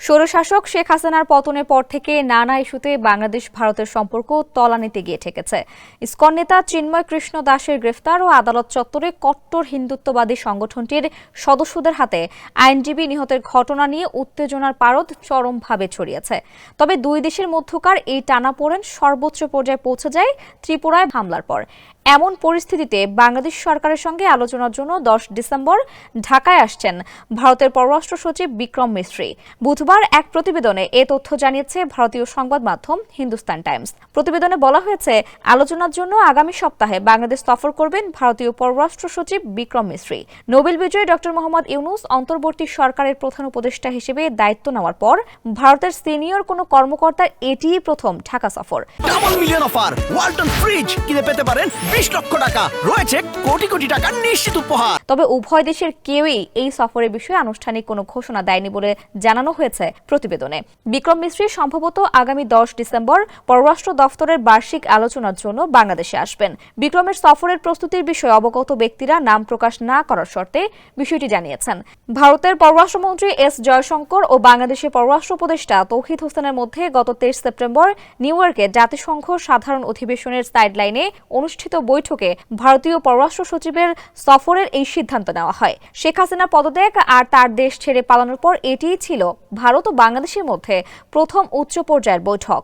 স্বৈরশাসক শেখ হাসিনার পতনের পর থেকে নানা ইস্যুতে বাংলাদেশ ভারতের সম্পর্ক তলানিতে গিয়ে ঠেকেছে। ইসকন নেতা চিন্ময় কৃষ্ণ দাসের গ্রেফতার ও আদালত চত্বরে কট্টর হিন্দুত্ববাদী সংগঠনটির সদস্যদের হাতে আইনজীবী নিহতের ঘটনা নিয়ে উত্তেজনার পারদ চরমভাবে ছড়িয়েছে। তবে দুই দেশের মধ্যকার এই টানাপোড়েন সর্বোচ্চ পর্যায়ে পৌঁছে যায় ত্রিপুরায় হামলার পর। এমন পরিস্থিতিতে বাংলাদেশ সরকারের সঙ্গে আলোচনার জন্য 10 ডিসেম্বর ঢাকায় আসছেন ভারতের পররাষ্ট্র সচিব বিক্রম মিশ্রি। বুধবার এক প্রতিবেদনে এ তথ্য জানিয়েছে ভারতীয় সংবাদ মাধ্যম হিন্দুস্তান টাইমস। প্রতিবেদনে বলা হয়েছে, আলোচনার জন্য আগামী সপ্তাহে বাংলাদেশ সফর করবেন ভারতীয় পররাষ্ট্র সচিব বিক্রম মিশ্রি। নোবেল বিজয়ী ডক্টর মোহাম্মদ ইউনূস অন্তর্বর্তী সরকারের প্রধান উপদেষ্টা হিসেবে দায়িত্ব নেওয়ার পর ভারতের সিনিয়র কোনো কর্মকর্তার এটিই প্রথম ঢাকা সফর। Double million offer Walton fridge কিনে পেতে পারেন 20 লক্ষ টাকা, রয়েছে কোটি কোটি টাকার নিশ্চিত উপহার। তবে উভয় দেশের কেউই এই সফরের বিষয়ে আনুষ্ঠানিক কোনো ঘোষণা দেয়নি বলে জানানো হয়েছে প্রতিবেদনে। বিক্রম মিশ্রি সম্ভবত আগামী 10 ডিসেম্বর পররাষ্ট্র দফতরের বার্ষিক আলোচনার জন্য বাংলাদেশে আসবেন। বিক্রমের সফরের প্রস্তুতির বিষয়ে অবগত ব্যক্তিরা নাম প্রকাশ না করার শর্তে বিষয়টি জানিয়েছেন। ভারতের পররাষ্ট্রমন্ত্রী এস জয়শঙ্কর ও বাংলাদেশের পররাষ্ট্র উপদেষ্টা তৌহিদ হোসেনের মধ্যে গত 23 সেপ্টেম্বর নিউ ইয়র্কে জাতিসংঘ সাধারণ অধিবেশনের সাইডলাইনে অনুষ্ঠিত বৈঠকে ভারতীয় পররাষ্ট্র সচিবের সফরের এই সিদ্ধান্ত নেওয়া হয়। শেখ হাসিনার পদত্যাগ আর তার দেশ ছেড়ে পালানোর পর এটিই ছিল ভারত ও বাংলাদেশের মধ্যে প্রথম উচ্চ পর্যায়ের বৈঠক।